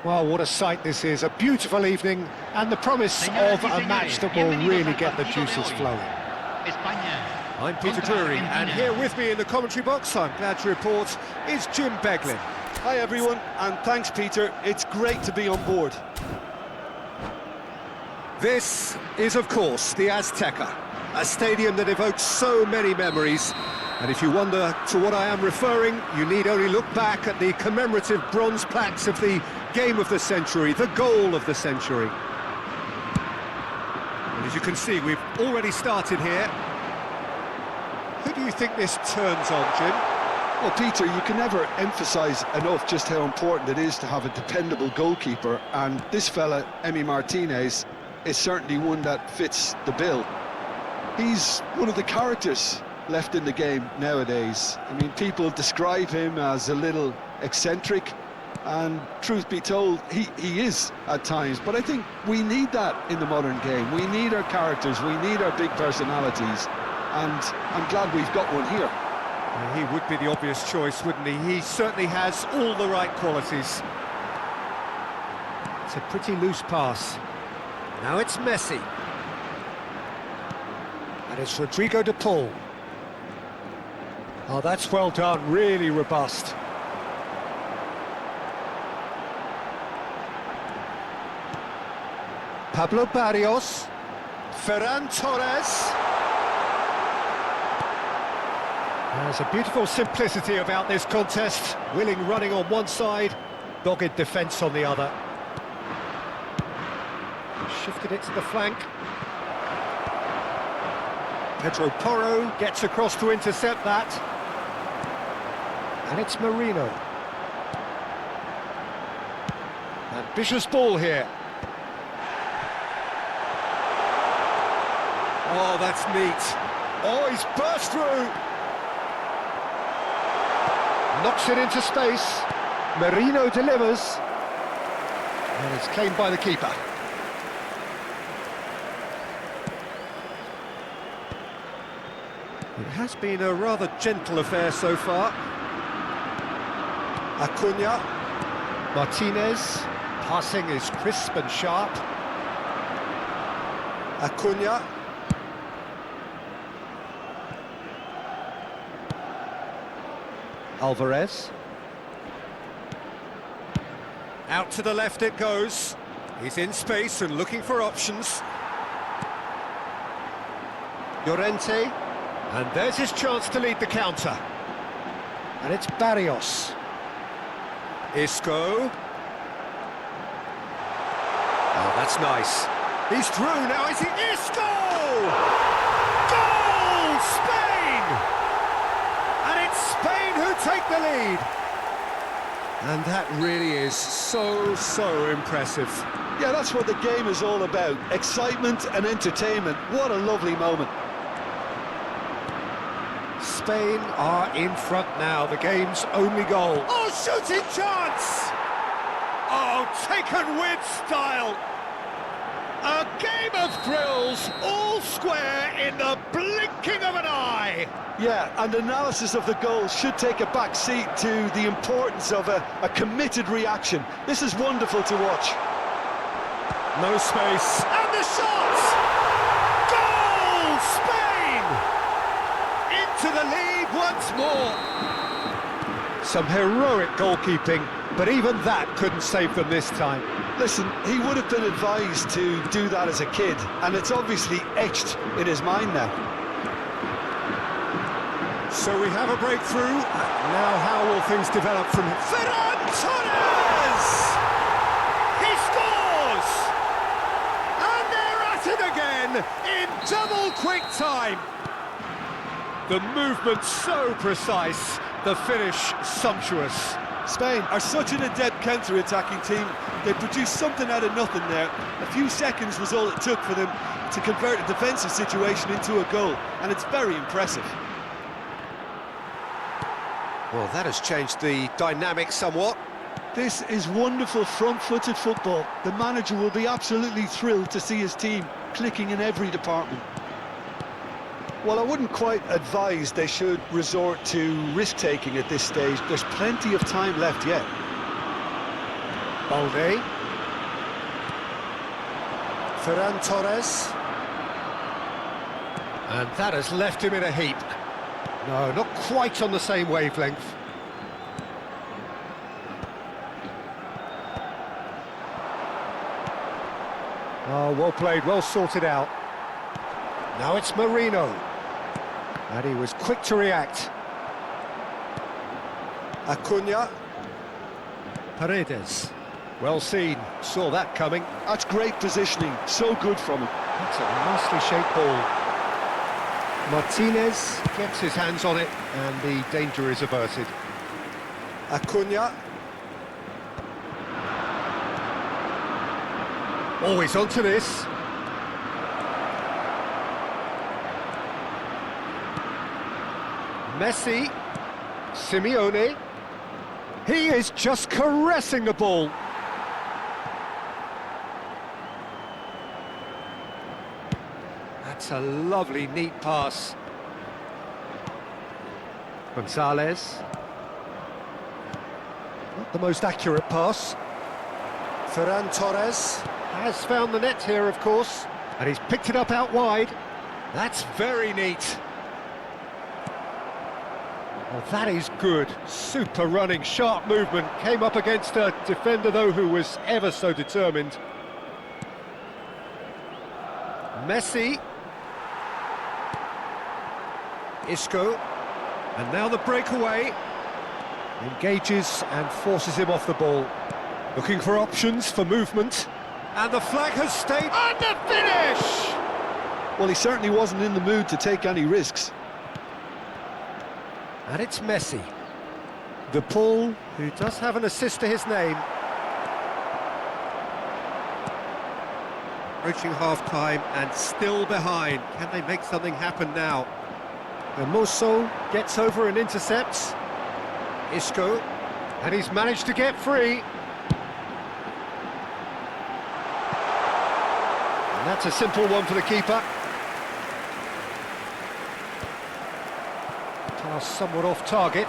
Well, what a sight this is, a beautiful evening and the promise of a match that will really get the juices flowing. I'm Peter Drury, and here with me in the commentary box, I'm glad to report, is Jim Beglin. Hi everyone, and thanks Peter, it's great to be on board. This is, of course, the Azteca, a stadium that evokes so many memories. And if you wonder to what I am referring, you need only look back at the commemorative bronze plaques of the game of the century, the goal of the century. And as you can see, we've already started here. Who do you think this turns on, Jim? Well, Peter, you can never emphasise enough just how important it is to have a dependable goalkeeper, and this fella, Emi Martinez, is certainly one that fits the bill. He's one of the characters left in the game nowadays. I mean, people describe him as a little eccentric, and truth be told, he is at times, but I think we need that in the modern game. We need our characters, we need our big personalities, and I'm glad we've got one here. He would be the obvious choice, wouldn't he? He certainly has all the right qualities. It's a pretty loose pass. Now it's Messi. And it's Rodrigo de Paul. Oh, that's well done, really robust. Pablo Barrios. Ferran Torres. There's a beautiful simplicity about this contest. Willing running on one side, dogged defence on the other. Shifted it to the flank. Pedro Porro gets across to intercept that. And it's Marino. Ambitious ball here. Oh, that's neat. Oh, he's burst through. Knocks it into space. Marino delivers. And it's claimed by the keeper. It has been a rather gentle affair so far. Acuna. Martinez. Passing is crisp and sharp. Acuna. Alvarez. Out to the left it goes. He's in space and looking for options. Llorente. And there's his chance to lead the counter. And it's Barrios. Isco. Oh, that's nice. He's through now, is he? Isco! Goal! Spain! And it's Spain who take the lead. And that really is so impressive. Yeah, that's what the game is all about. Excitement and entertainment. What a lovely moment. Spain are in front now, the game's only goal. Oh, shooting chance! Oh, taken with style! A game of thrills, all square in the blinking of an eye. Yeah, and analysis of the goal should take a back seat to the importance of a committed reaction. This is wonderful to watch. No space. And the shot! Goal! Spain! Into the lead once more. Some heroic goalkeeping, but even that couldn't save them this time. Listen, he would have been advised to do that as a kid, and it's obviously etched in his mind now. So we have a breakthrough. Now how will things develop from here? Ferran Torres! He scores! And they're at it again in double quick time. The movement so precise, the finish sumptuous. Spain are such an adept counter-attacking team. They produced something out of nothing there. A few seconds was all it took for them to convert a defensive situation into a goal, and it's very impressive. Well, that has changed the dynamic somewhat. This is wonderful front-footed football. The manager will be absolutely thrilled to see his team clicking in every department. Well, I wouldn't quite advise they should resort to risk-taking at this stage. There's plenty of time left yet. Balde. Ferran Torres. And that has left him in a heap. No, not quite on the same wavelength. Oh, well played, well sorted out. Now it's Marino. And he was quick to react. Acuna. Paredes. Well seen, saw that coming. That's great positioning, so good from him. That's a nicely shaped ball. Martinez gets his hands on it, and the danger is averted. Acuna. Always onto this. Messi. Simeone. He is just caressing the ball. That's a lovely, neat pass. Gonzalez. Not the most accurate pass. Ferran Torres has found the net here, of course, and he's picked it up out wide. That's very neat. Well, that is good. Super running, sharp movement. Came up against a defender, though, who was ever so determined. Messi. Isco. And now the breakaway. Engages and forces him off the ball. Looking for options for movement. And the flag has stayed. And the finish! Well, he certainly wasn't in the mood to take any risks. And it's Messi. De Paul, who does have an assist to his name. Approaching half-time and still behind. Can they make something happen now? Hermoso gets over and intercepts. Isco, and he's managed to get free. And that's a simple one for the keeper. Pass somewhat off target.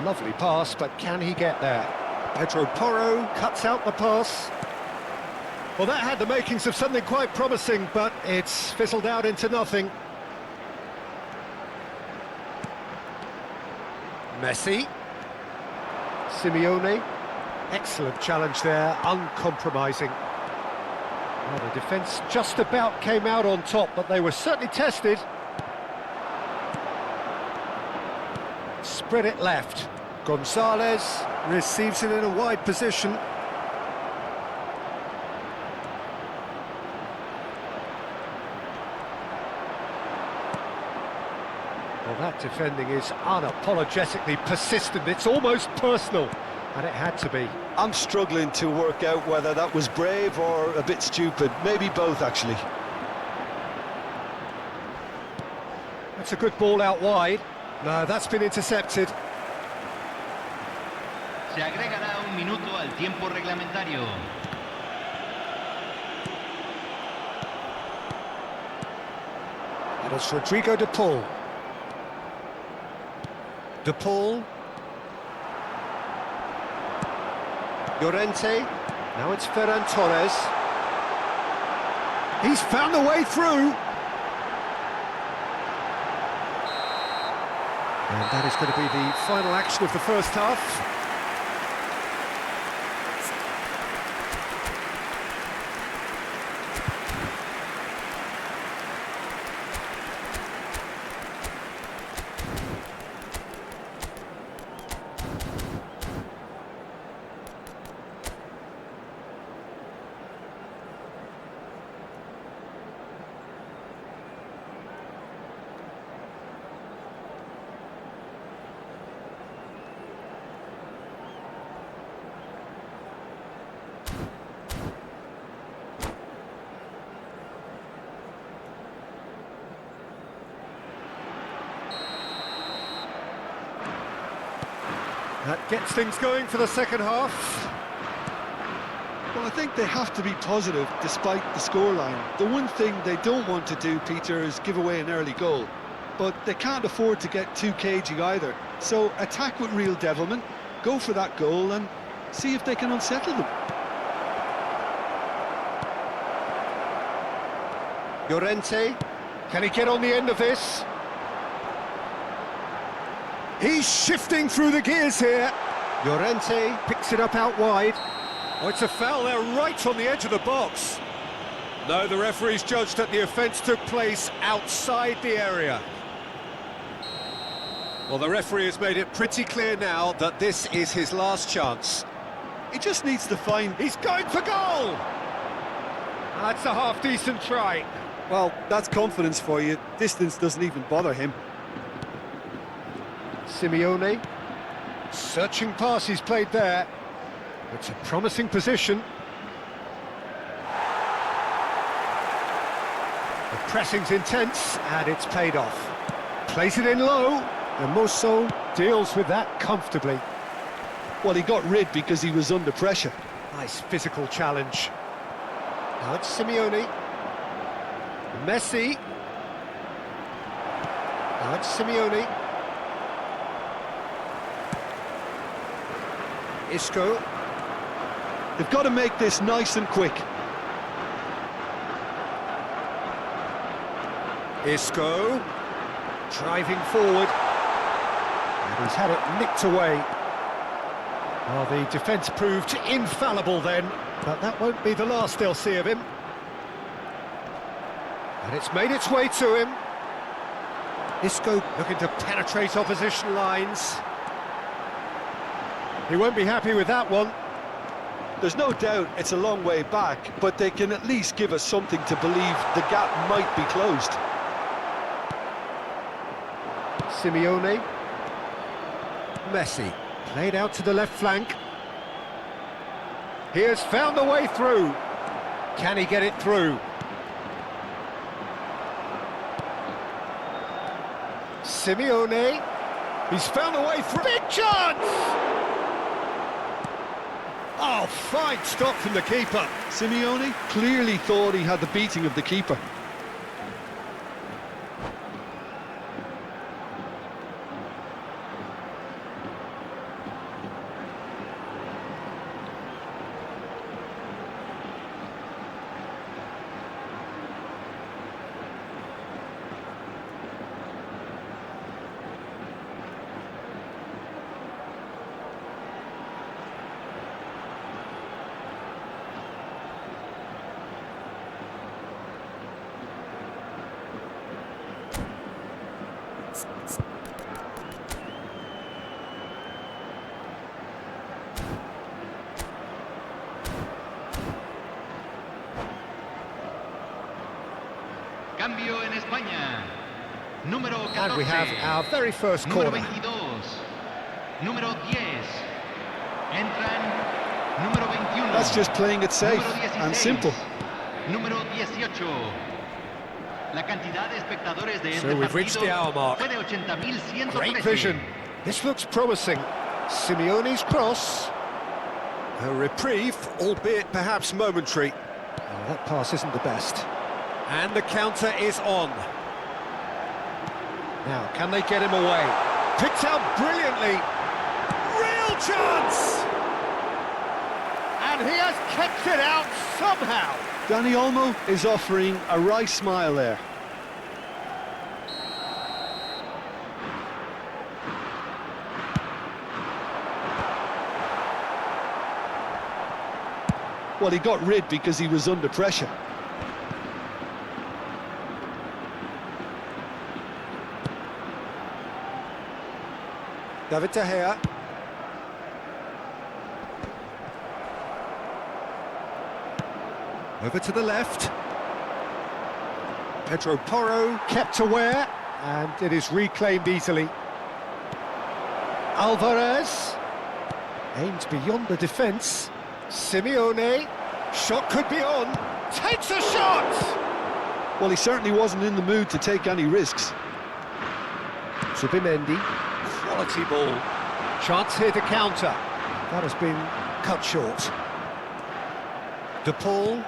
Lovely pass, but can he get there? Pedro Porro cuts out the pass. Well, that had the makings of something quite promising, but it's fizzled out into nothing. Messi. Simeone. Excellent challenge there, uncompromising. Well, the defence just about came out on top, but they were certainly tested. Spread it left. Gonzalez receives it in a wide position. Well, that defending is unapologetically persistent. It's almost personal, and it had to be. I'm struggling to work out whether that was brave or a bit stupid. Maybe both, actually. That's a good ball out wide. No, that's been intercepted. Se agregará un minuto al tiempo reglamentario. It's Rodrigo de Paul. De Paul. Llorente. Now it's Ferran Torres. He's found a way through. And that is going to be the final action of the first half. That gets things going for the second half. Well, I think they have to be positive despite the scoreline. The one thing they don't want to do, Peter, is give away an early goal. But they can't afford to get too cagey either. So attack with real devilment, go for that goal and see if they can unsettle them. Llorente, can he get on the end of this? He's shifting through the gears here. Llorente picks it up out wide. Oh, it's a foul there right on the edge of the box. No, the referee's judged that the offence took place outside the area. Well, the referee has made it pretty clear now that this is his last chance. He just needs to find... He's going for goal! That's a half-decent try. Well, that's confidence for you. Distance doesn't even bother him. Simeone, searching pass he's played there. It's a promising position. The pressing's intense and it's paid off. Plays it in low, and Mosso deals with that comfortably. Well, he got rid because he was under pressure. Nice physical challenge. Now it's Simeone. Messi. Now it's Simeone. Isco. They've got to make this nice and quick. Isco. Driving forward. And he's had it nicked away. Well, the defence proved infallible then, but that won't be the last they'll see of him. And it's made its way to him. Isco looking to penetrate opposition lines. He won't be happy with that one. There's no doubt it's a long way back, but they can at least give us something to believe the gap might be closed. Simeone. Messi. Played out to the left flank. He has found a way through. Can he get it through? Simeone. He's found a way through. Big chance! Oh, fine stop from the keeper. Simeone clearly thought he had the beating of the keeper. Cambio en España. Número 14. And we have our very first Número corner. 22. Número 10. Entran. Número 21. That's just playing it safe Número 16. and simple. Número 18. La cantidad de espectadores de So este we've reached the hour mark. fue de 80.113. Great vision. This looks promising. Simeone's cross. A reprieve, albeit perhaps momentary. Oh, that pass isn't the best. And the counter is on. Now, can they get him away? Picked out brilliantly. Real chance! And he has kept it out somehow. Danny Olmo is offering a wry smile there. Well, he got rid because he was under pressure. David De Gea. Over to the left. Pedro Porro kept aware, and it is reclaimed easily. Alvarez aimed beyond the defence. Simeone, shot could be on, takes a shot! Well, he certainly wasn't in the mood to take any risks. Zubimendi, quality ball. Chance here to counter. That has been cut short. De Paul.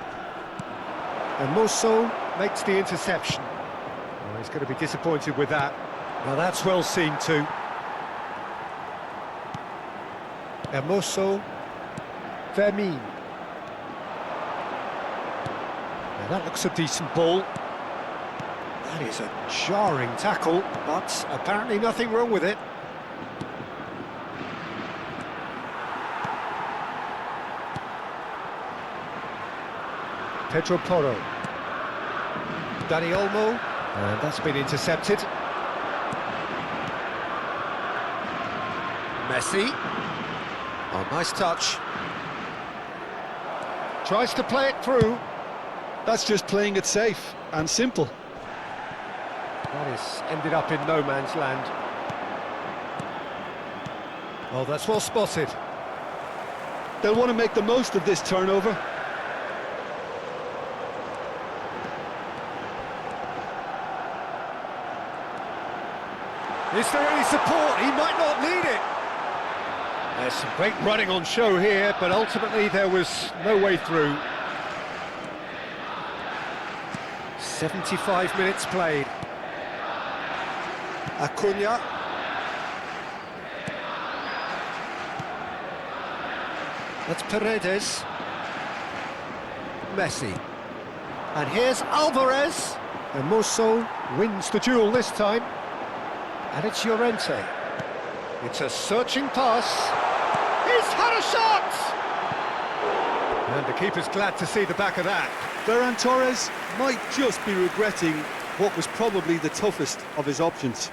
And Mosso makes the interception. Oh, he's going to be disappointed with that. Now that's well seen too. Hermoso. Vermin. Now that looks a decent ball. That is a jarring tackle, but apparently nothing wrong with it. Pedro Porro. Dani Olmo, and that's been intercepted. Messi. Oh, nice touch. Tries to play it through. That's just playing it safe and simple. That is ended up in no man's land. Oh, that's well spotted. They'll want to make the most of this turnover. Is there any support? He might not need it. There's some great running on show here, but ultimately there was no way through. 75 minutes played. Acuna. That's Paredes. Messi. And here's Alvarez. And Mosso wins the duel this time. And it's Llorente. It's a searching pass. He's had a shot! And the keeper's glad to see the back of that. Ferran Torres might just be regretting what was probably the toughest of his options.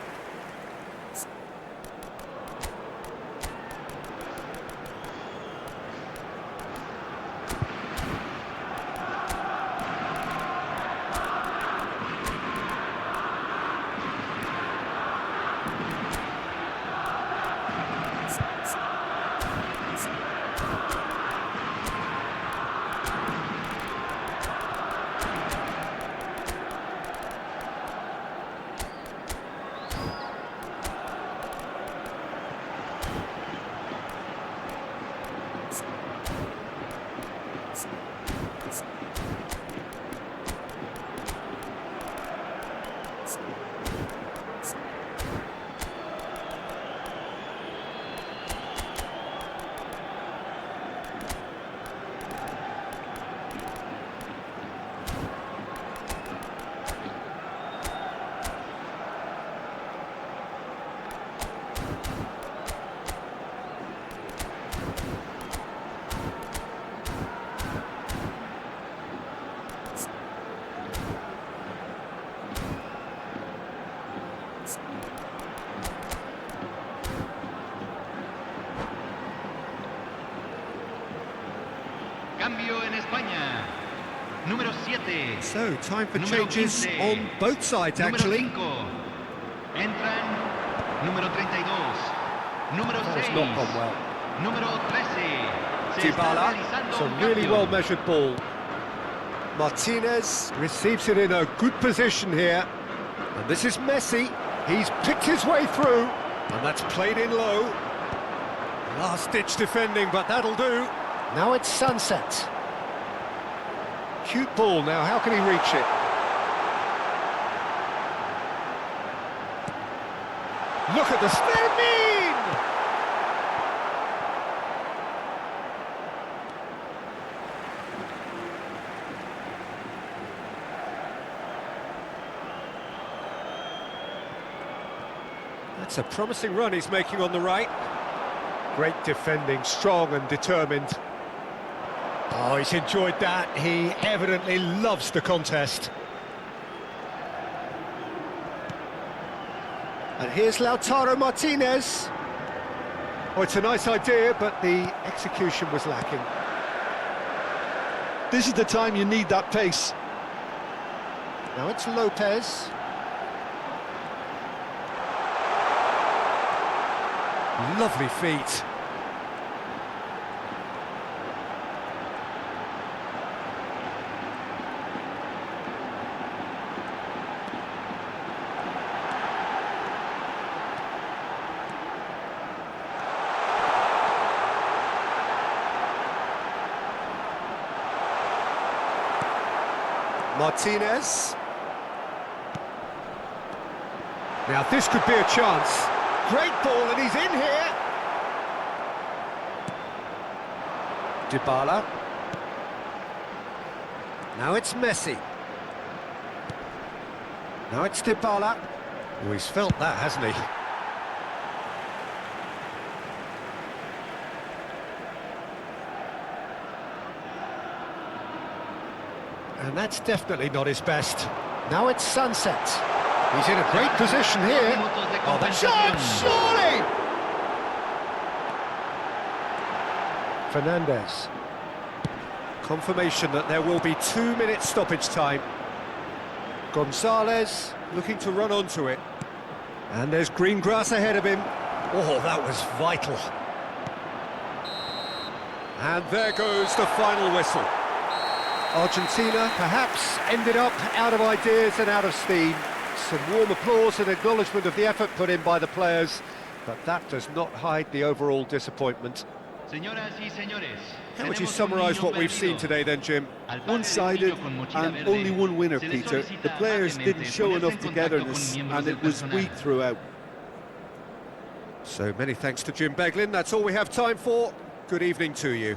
Cambio en España. Número 7. So, time for Número changes 15. on both sides, actually. Número 5. Entran número 32. Número That 6. has not gone well. Número 13. Se está Dybala, realizando it's a un really cambio. well-measured ball. Martinez receives it in a good position here. And this is Messi. He's picked his way through. And that's played in low. Last-ditch defending, but that'll do. Now it's Sunset. Cute ball now, how can he reach it? Look at the spin! That's a promising run he's making on the right. Great defending, strong and determined. Oh, he's enjoyed that. He evidently loves the contest. And here's Lautaro Martinez. Oh, it's a nice idea, but the execution was lacking. This is the time you need that pace. Now it's Lopez. Lovely feet. Martinez. Now this could be a chance. Great ball, and he's in here. Dybala. Now it's Messi. Now it's Dybala. Oh, he's felt that, hasn't he? And that's definitely not his best. Now it's Sunset. He's in a great position here. Oh, the shot, surely! Fernandez. Confirmation that there will be 2 minutes stoppage time. Gonzalez looking to run onto it. And there's green grass ahead of him. Oh, that was vital. And there goes the final whistle. Argentina perhaps ended up out of ideas and out of steam. Some warm applause and acknowledgement of the effort put in by the players, but that does not hide the overall disappointment. How would you summarise what we've seen today then, Jim? One-sided and only one winner, Peter. The players didn't show enough togetherness and it was weak throughout. So many thanks to Jim Beglin. That's all we have time for. Good evening to you.